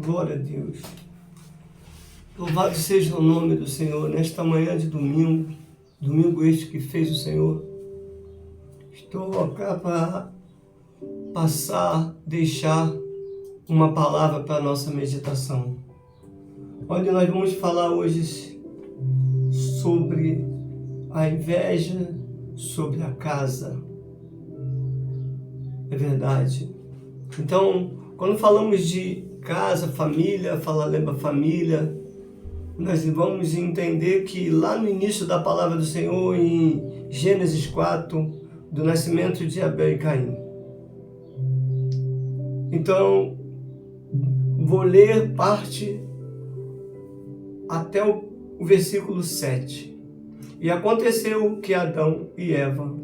Glória a Deus. Louvado seja o nome do Senhor nesta manhã de domingo, domingo este que fez o Senhor. Estou aqui para deixar uma palavra para a nossa meditação. Onde nós vamos falar hoje sobre a inveja, sobre a casa. É verdade. Então, quando falamos de casa, família, lembra família, nós vamos entender que lá no início da palavra do Senhor, em Gênesis 4, do nascimento de Abel e Caim. Então, vou ler parte até o versículo 7. E aconteceu que Adão e Eva,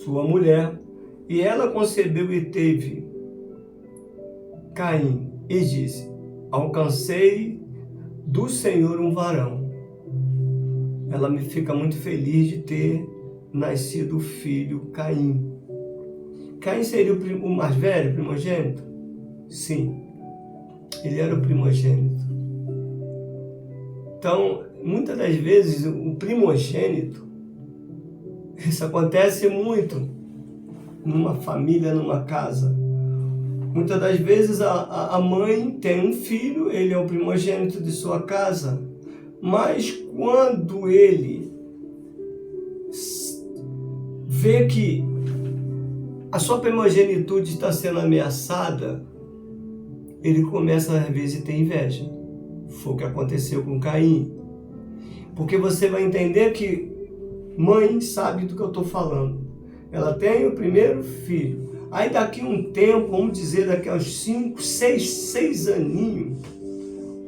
sua mulher, e ela concebeu e teve Caim, e disse: alcancei do Senhor um varão. Ela me fica muito feliz de ter nascido o filho Caim. Caim seria o mais velho, primogênito? Sim, ele era o primogênito. Então, muitas das vezes, o primogênito, isso acontece muito numa família, numa casa. Muitas das vezes a mãe tem um filho, ele é o primogênito de sua casa, mas quando ele vê que a sua primogenitude está sendo ameaçada, ele começa às vezes a ter inveja. Foi o que aconteceu com Caim. Porque você vai entender que mãe sabe do que eu estou falando. Ela tem o primeiro filho. Aí daqui um tempo, vamos dizer, daqui a uns 5, 6 aninhos,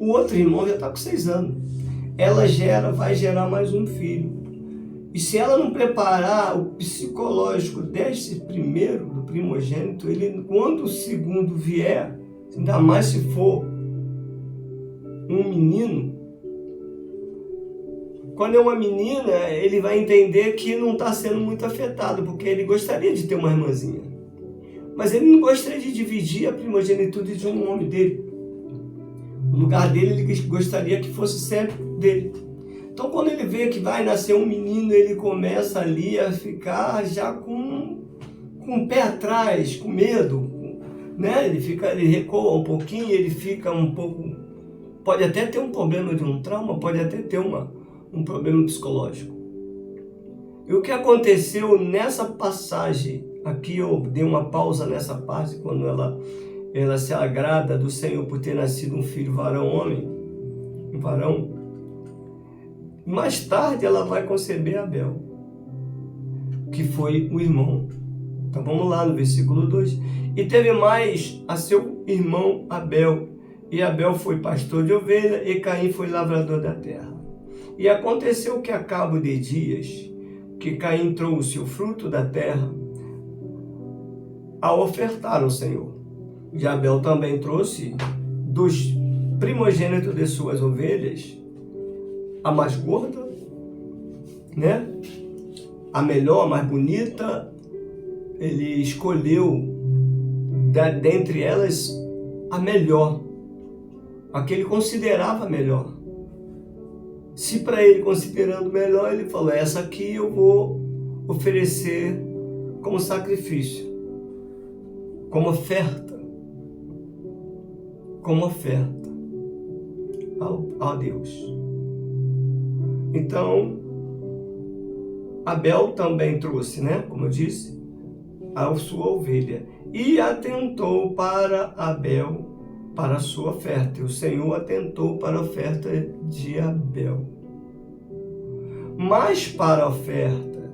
o outro irmão já está com 6 anos. Ela vai gerar mais um filho. E se ela não preparar o psicológico desse primeiro, do primogênito, quando o segundo vier, ainda mais se for um menino, quando é uma menina, ele vai entender que não está sendo muito afetado, porque ele gostaria de ter uma irmãzinha. Mas ele não gostaria de dividir a primogenitude de um homem dele. O lugar dele, ele gostaria que fosse sempre dele. Então, quando ele vê que vai nascer um menino, ele começa ali a ficar já com o pé atrás, com medo, né? Ele recua um pouquinho, ele fica um pouco... Pode até ter um problema de um trauma, pode até ter um problema psicológico. E o que aconteceu nessa passagem, aqui eu dei uma pausa nessa parte, quando ela se agrada do Senhor por ter nascido um filho um varão. Mais tarde ela vai conceber Abel, que foi o irmão. Então vamos lá no versículo 2. E teve mais a seu irmão Abel, e Abel foi pastor de ovelha, e Caim foi lavrador da terra. E aconteceu que a cabo de dias, que Caim trouxe o fruto da terra a ofertar ao Senhor. E Abel também trouxe dos primogênitos de suas ovelhas a mais gorda, né? A melhor, a mais bonita. Ele escolheu dentre elas a melhor, a que ele considerava melhor. Se para ele considerando melhor, ele falou: essa aqui eu vou oferecer como sacrifício, como oferta a Deus. Então, Abel também trouxe, né, como eu disse, a sua ovelha, e atentou para Abel, para a sua oferta. E o Senhor atentou para a oferta de Abel. Mas para a oferta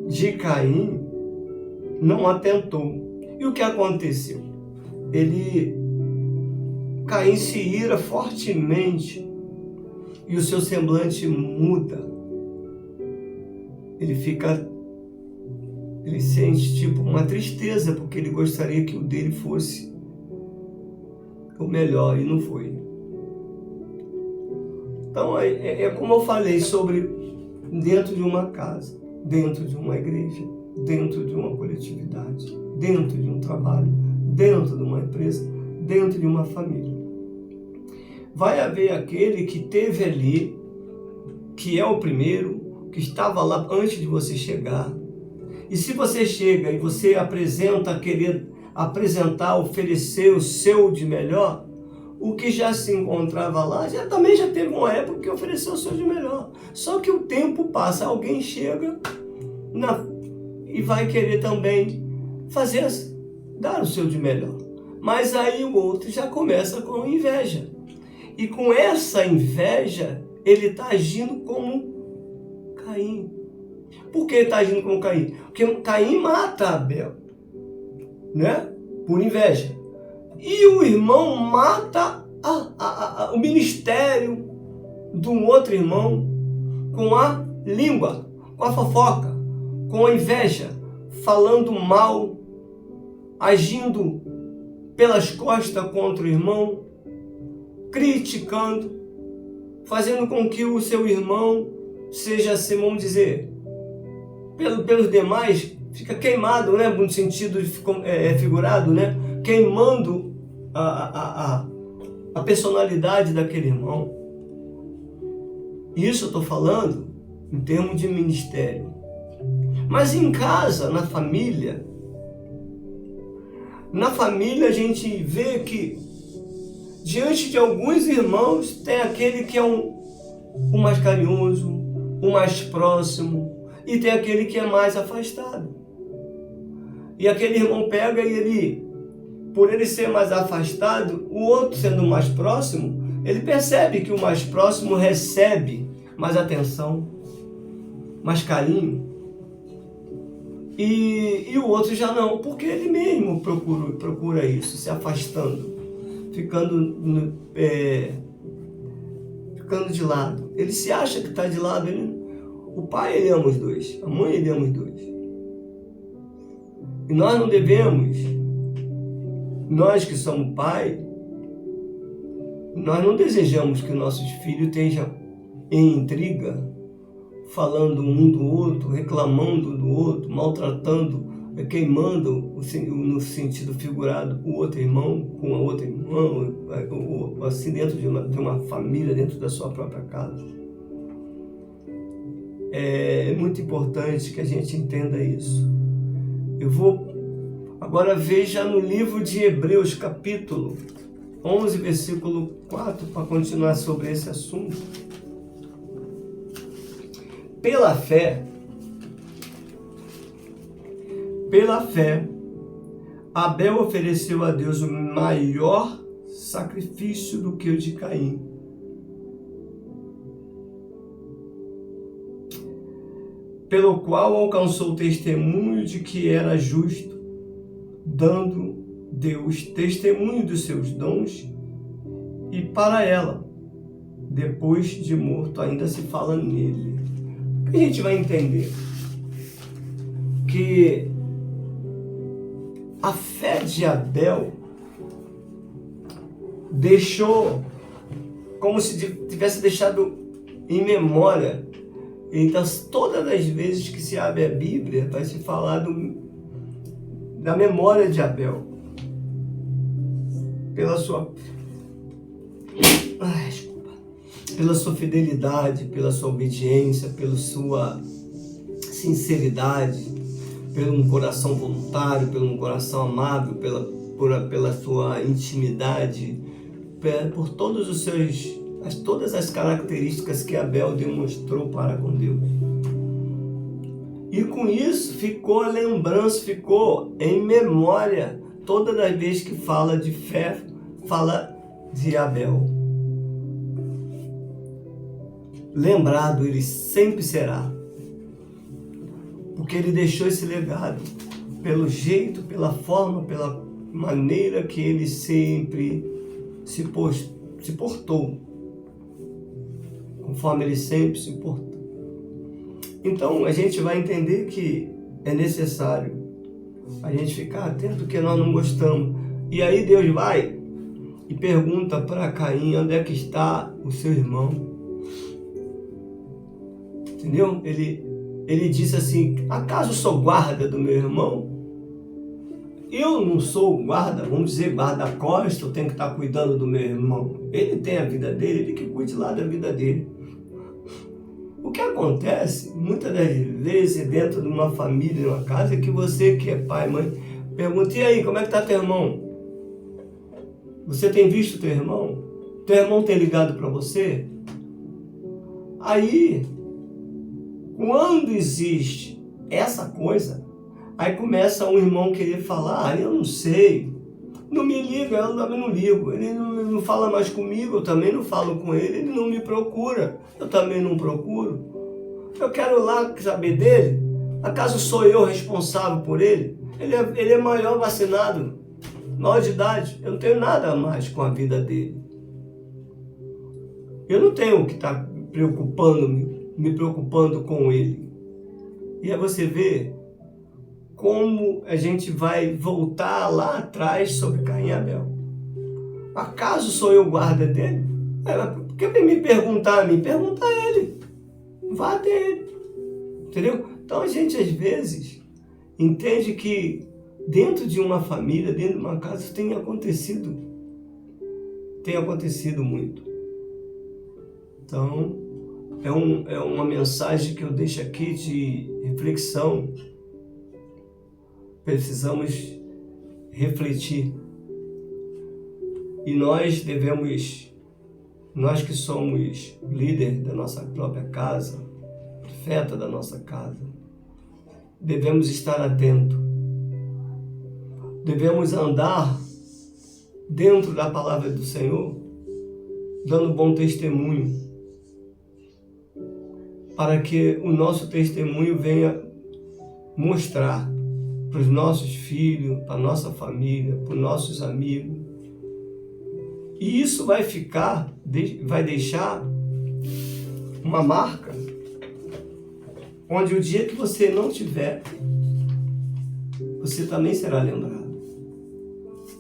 de Caim, não atentou. E o que aconteceu? Caim se ira fortemente e o seu semblante muda. Ele sente tipo uma tristeza, porque ele gostaria que o dele fosse o melhor e não foi. Então é como eu falei sobre dentro de uma casa, dentro de uma igreja, dentro de uma coletividade, dentro de um trabalho, dentro de uma empresa, dentro de uma família. vai haver aquele que teve ali, que é o primeiro, que estava lá antes de você chegar. E se você chega e você querer apresentar, oferecer o seu de melhor, o que já se encontrava lá, também já teve uma época que ofereceu o seu de melhor. Só que o tempo passa, alguém chega e vai querer também dar o seu de melhor. Mas aí o outro já começa com inveja. E com essa inveja, ele está agindo como Caim. Por que ele está agindo como Caim? Porque Caim mata Abel, né? Por inveja. E o irmão mata o ministério do outro irmão com a língua, com a fofoca, com a inveja, falando mal, agindo pelas costas contra o irmão, criticando, fazendo com que o seu irmão seja, assim, vamos dizer, pelos demais, fica queimado, né? No sentido figurado, né? Queimando a personalidade daquele irmão. Isso eu estou falando em termos de ministério. Mas em casa, na família a gente vê que diante de alguns irmãos tem aquele que é o mais carinhoso, o mais próximo, e tem aquele que é mais afastado. E aquele irmão pega e por ele ser mais afastado, o outro sendo mais próximo, ele percebe que o mais próximo recebe mais atenção, mais carinho. E o outro já não, porque ele mesmo procura isso, se afastando, ficando de lado. Ele se acha que está de lado. O pai, ele ama os dois, a mãe, ele ama os dois. E nós não devemos, nós que somos pai, nós não desejamos que nossos filhos estejam em intriga, falando um do outro, reclamando do outro, maltratando, queimando, no sentido figurado, o outro irmão com a outra irmã, assim, dentro de uma família, dentro da sua própria casa. É muito importante que a gente entenda isso. Eu vou agora ver já no livro de Hebreus, capítulo 11, versículo 4, para continuar sobre esse assunto. Pela fé, Abel ofereceu a Deus o maior sacrifício do que o de Caim. Pelo qual alcançou o testemunho de que era justo, dando Deus testemunho dos seus dons, e para ela, depois de morto, ainda se fala nele. A gente vai entender que a fé de Abel deixou, como se tivesse deixado em memória. Então, todas as vezes que se abre a Bíblia, vai se falar da memória de Abel. Pela sua fidelidade, pela sua obediência, pela sua sinceridade, pelo um coração voluntário, pelo um coração amável, pela sua intimidade, por todas as características que Abel demonstrou para com Deus. E com isso ficou a lembrança, ficou em memória, todas as vezes que fala de fé, fala de Abel. Lembrado ele sempre será, porque ele deixou esse legado, pelo jeito, pela forma, pela maneira que ele sempre se portou, conforme ele sempre se portou. Então a gente vai entender que é necessário a gente ficar atento que nós não gostamos. E aí Deus vai e pergunta para Caim onde é que está o seu irmão. Entendeu? Ele disse assim: acaso sou guarda do meu irmão? Eu não sou guarda, vamos dizer, guarda-costas, eu tenho que estar cuidando do meu irmão. Ele tem a vida dele, ele que cuide lá da vida dele. O que acontece, muitas das vezes, dentro de uma família, de uma casa, é que você que é pai, mãe, pergunta, e aí, como é que está teu irmão? Você tem visto teu irmão? Teu irmão tem ligado para você? Aí, quando existe essa coisa, aí começa um irmão querer falar, eu não sei, não me liga, eu também não ligo, ele não fala mais comigo, eu também não falo com ele, ele não me procura, eu também não procuro. Eu quero lá saber dele, acaso sou eu responsável por ele? Ele é maior vacinado, maior de idade, eu não tenho nada mais com a vida dele. Eu não tenho que estar me preocupando com ele. E aí você vê como a gente vai voltar lá atrás sobre Caim e Abel. Acaso sou eu guarda dele? Por que me perguntar a mim? Pergunta a ele. Vá até ele. Entendeu? Então a gente às vezes entende que dentro de uma família, dentro de uma casa, isso tem acontecido muito. Então, é uma mensagem que eu deixo aqui de reflexão. Precisamos refletir. E nós que somos líder da nossa própria casa, profeta da nossa casa, devemos estar atentos. Devemos andar dentro da palavra do Senhor, dando bom testemunho, para que o nosso testemunho venha mostrar para os nossos filhos, para a nossa família, para os nossos amigos. E isso vai deixar uma marca, onde o dia que você não tiver, você também será lembrado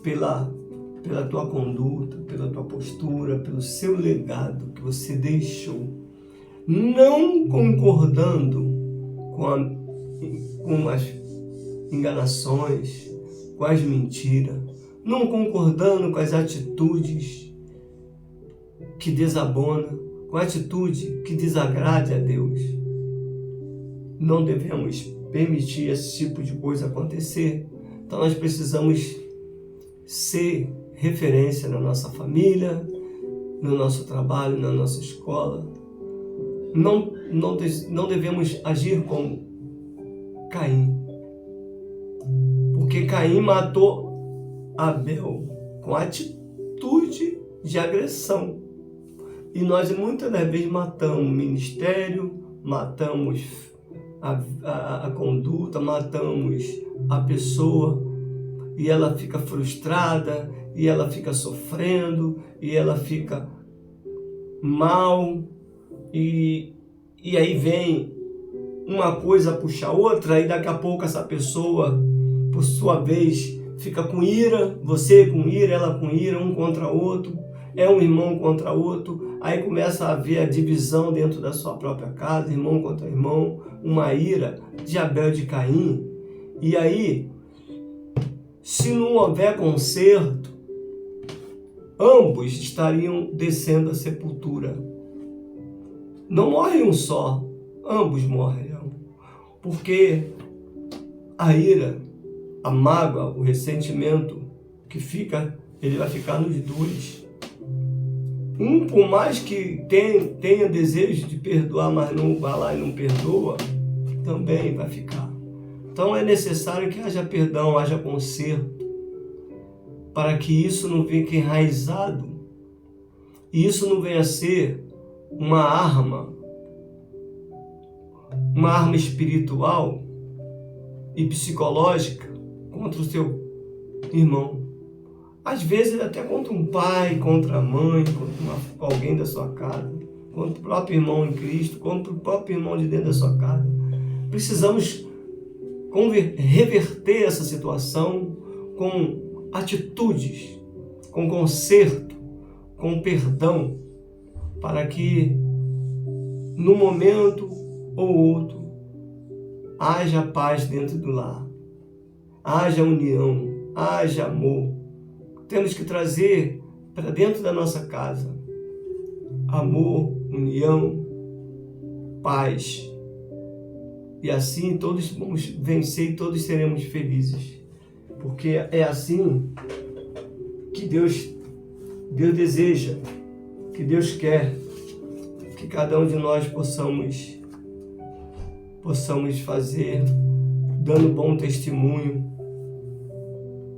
pela tua conduta, pela tua postura, pelo seu legado que você deixou. Não concordando com as enganações, com as mentiras, não concordando com as atitudes que desabonam, com a atitude que desagrade a Deus. Não devemos permitir esse tipo de coisa acontecer. Então nós precisamos ser referência na nossa família, no nosso trabalho, na nossa escola. Não devemos agir como Caim. Porque Caim matou Abel com atitude de agressão. E nós muitas das vezes matamos o ministério, matamos a conduta, matamos a pessoa, e ela fica frustrada, e ela fica sofrendo, e ela fica mal, e aí vem uma coisa puxa outra, e daqui a pouco essa pessoa, por sua vez, fica com ira, você com ira, ela com ira, um contra o outro, é um irmão contra outro, aí começa a haver a divisão dentro da sua própria casa, irmão contra irmão, uma ira de Abel e de Caim. E aí, se não houver conserto, ambos estariam descendo à sepultura. Não morre um só, ambos morrerão, porque a ira, a mágoa, o ressentimento que fica, ele vai ficar nos dois. Um, por mais que tenha desejo de perdoar, mas não vai lá e não perdoa, também vai ficar. Então é necessário que haja perdão, haja conserto, para que isso não fique enraizado, e isso não venha a ser uma arma espiritual e psicológica contra o seu irmão. Às vezes até contra um pai, contra a mãe, contra alguém da sua casa, contra o próprio irmão em Cristo, contra o próprio irmão de dentro da sua casa. Precisamos reverter essa situação com atitudes, com conserto, com perdão, para que num momento ou outro haja paz dentro do lar, haja união, haja amor. Temos que trazer para dentro da nossa casa amor, união, paz. E assim todos vamos vencer e todos seremos felizes. Porque é assim que Deus deseja, que Deus quer que cada um de nós possamos fazer, dando bom testemunho.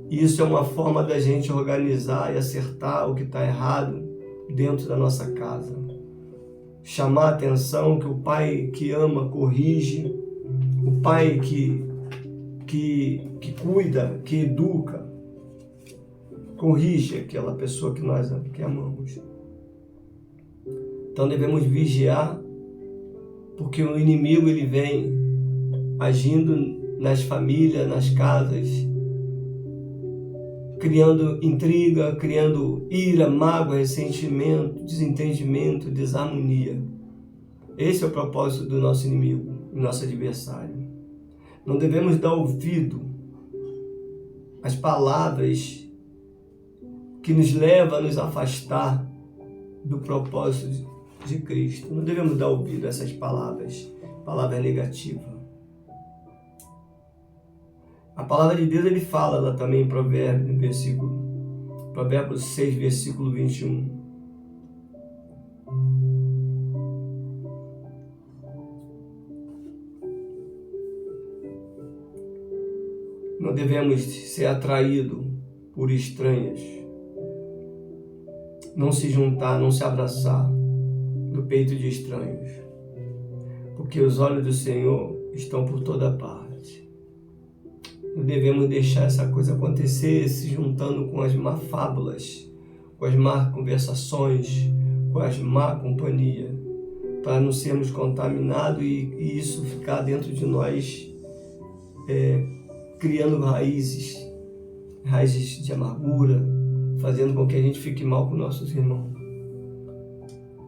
Isso é uma forma da gente organizar e acertar o que está errado dentro da nossa casa. Chamar a atenção que o pai que ama corrige, o pai que cuida, que educa, corrige aquela pessoa que amamos. Então devemos vigiar, porque o inimigo ele vem agindo nas famílias, nas casas, criando intriga, criando ira, mágoa, ressentimento, desentendimento, desarmonia. Esse é o propósito do nosso inimigo, do nosso adversário. Não devemos dar ouvido às palavras que nos levam a nos afastar do propósito de Cristo. Não devemos dar ouvido a essas palavras negativas. A palavra de Deus, ele fala lá também em Provérbios 6, versículo 21. Não devemos ser atraídos por estranhas. Não se juntar, não se abraçar no peito de estranhos. Porque os olhos do Senhor estão por toda parte. Não devemos deixar essa coisa acontecer se juntando com as má fábulas, com as má conversações, com as má companhia, para não sermos contaminados e isso ficar dentro de nós, criando raízes de amargura, fazendo com que a gente fique mal com nossos irmãos.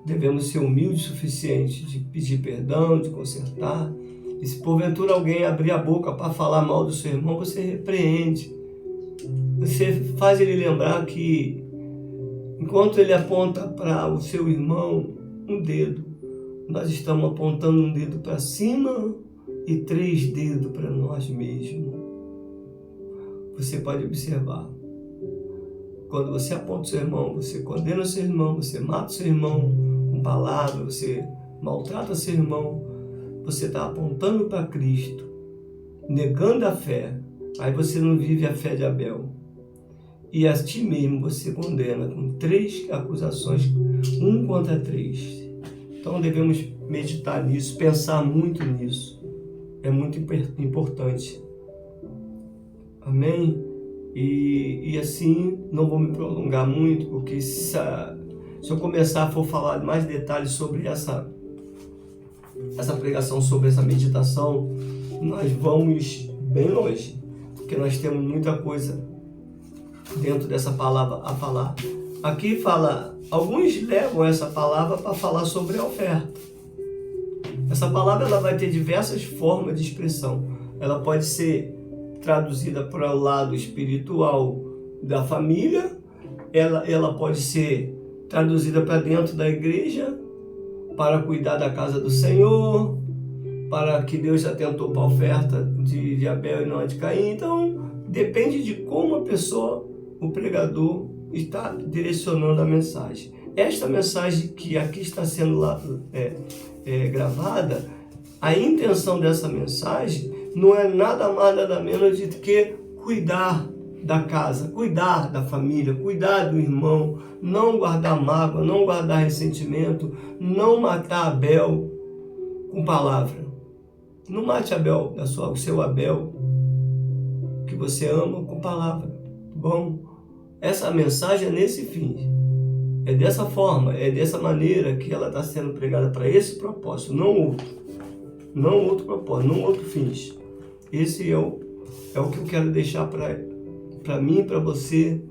Devemos ser humildes o suficiente de pedir perdão, de consertar. E se porventura alguém abrir a boca para falar mal do seu irmão, você repreende. Você faz ele lembrar que enquanto ele aponta para o seu irmão um dedo, nós estamos apontando um dedo para cima e 3 dedos para nós mesmos. Você pode observar. Quando você aponta o seu irmão, você condena o seu irmão, você mata o seu irmão com palavras, você maltrata o seu irmão, você está apontando para Cristo, negando a fé. Aí você não vive a fé de Abel. E a ti mesmo você condena com 3 acusações, 1 contra 3. Então devemos meditar nisso, pensar muito nisso. É muito importante. Amém? E assim, não vou me prolongar muito, porque se eu começar a falar mais detalhes sobre essa pregação, sobre essa meditação, nós vamos bem longe, porque nós temos muita coisa dentro dessa palavra a falar. Aqui fala, alguns levam essa palavra para falar sobre a oferta. Essa palavra ela vai ter diversas formas de expressão. Ela pode ser traduzida para o lado espiritual da família, ela pode ser traduzida para dentro da igreja, para cuidar da casa do Senhor, para que Deus atentou para a oferta de Abel e não a de Caim. Então, depende de como a pessoa, o pregador, está direcionando a mensagem. Esta mensagem que aqui está sendo gravada, a intenção dessa mensagem não é nada mais, nada menos do que cuidar da casa, cuidar da família, cuidar do irmão, não guardar mágoa, não guardar ressentimento, não matar Abel com palavra. Não mate Abel, o seu Abel, que você ama, com palavra. Bom, essa mensagem é nesse fim. É dessa forma, é dessa maneira que ela está sendo pregada para esse propósito, não outro. Não outro propósito, não outro fins. Esse é o que eu quero deixar para mim e para você.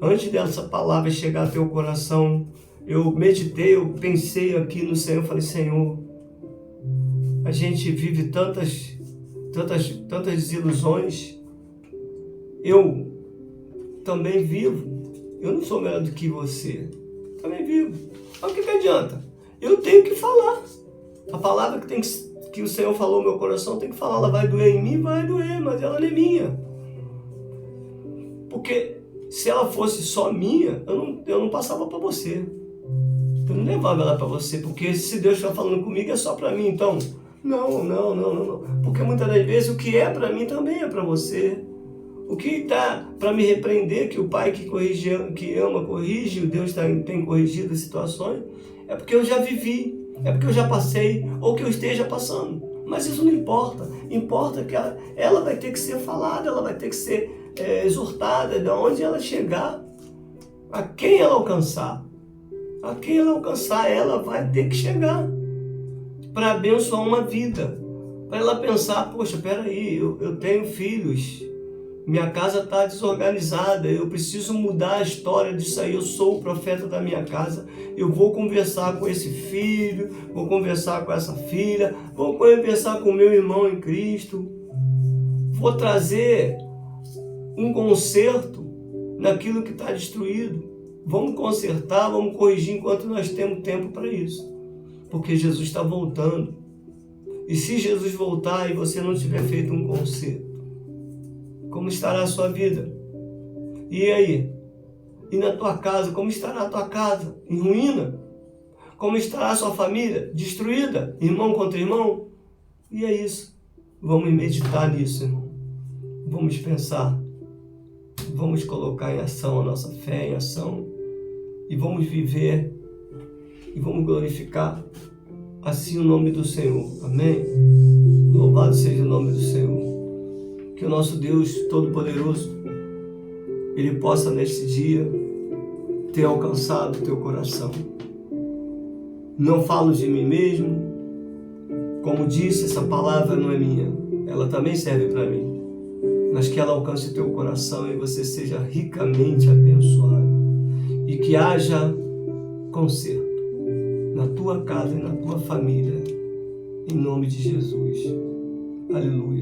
Antes dessa palavra chegar ao teu coração, eu meditei, eu pensei aqui no Senhor, falei, Senhor, a gente vive tantas desilusões. Eu também vivo. Eu não sou melhor do que você. Também vivo. Mas o que adianta? Eu tenho que falar. A palavra que o Senhor falou no meu coração, tem que falar. Ela vai doer em mim? Vai doer, mas ela não é minha. Porque se ela fosse só minha, eu não passava para você. Eu não levava ela para você. Porque se Deus está falando comigo, é só para mim. Então, não. Porque muitas das vezes o que é para mim também é para você. O que está para me repreender, que o Pai que ama, corrige, o Deus tem corrigido as situações, é porque eu já vivi, é porque eu já passei, ou que eu esteja passando. Mas isso não importa. Importa que ela vai ter que ser falada, ela vai ter que ser exortada, de onde ela chegar, a quem ela alcançar. A quem ela alcançar, ela vai ter que chegar para abençoar uma vida. Para ela pensar, poxa, peraí, eu tenho filhos, minha casa está desorganizada, eu preciso mudar a história disso aí, eu sou o profeta da minha casa, eu vou conversar com esse filho, vou conversar com essa filha, vou conversar com o meu irmão em Cristo, vou trazer um conserto naquilo que está destruído, vamos consertar, vamos corrigir enquanto nós temos tempo para isso, porque Jesus está voltando, e se Jesus voltar e você não tiver feito um conserto, como estará a sua vida? E aí? E na tua casa, como estará a tua casa? Em ruína? Como estará a sua família? Destruída? Irmão contra irmão? E é isso. Vamos meditar nisso, irmão. Vamos pensar. Vamos colocar em ação a nossa fé, em ação. E vamos viver. E vamos glorificar assim o nome do Senhor. Amém? Louvado seja o nome do Senhor. Que o nosso Deus Todo-Poderoso, Ele possa neste dia ter alcançado o teu coração. Não falo de mim mesmo, como disse, essa palavra não é minha, ela também serve para mim, mas que ela alcance o teu coração e você seja ricamente abençoado e que haja conserto na tua casa e na tua família, em nome de Jesus. Aleluia.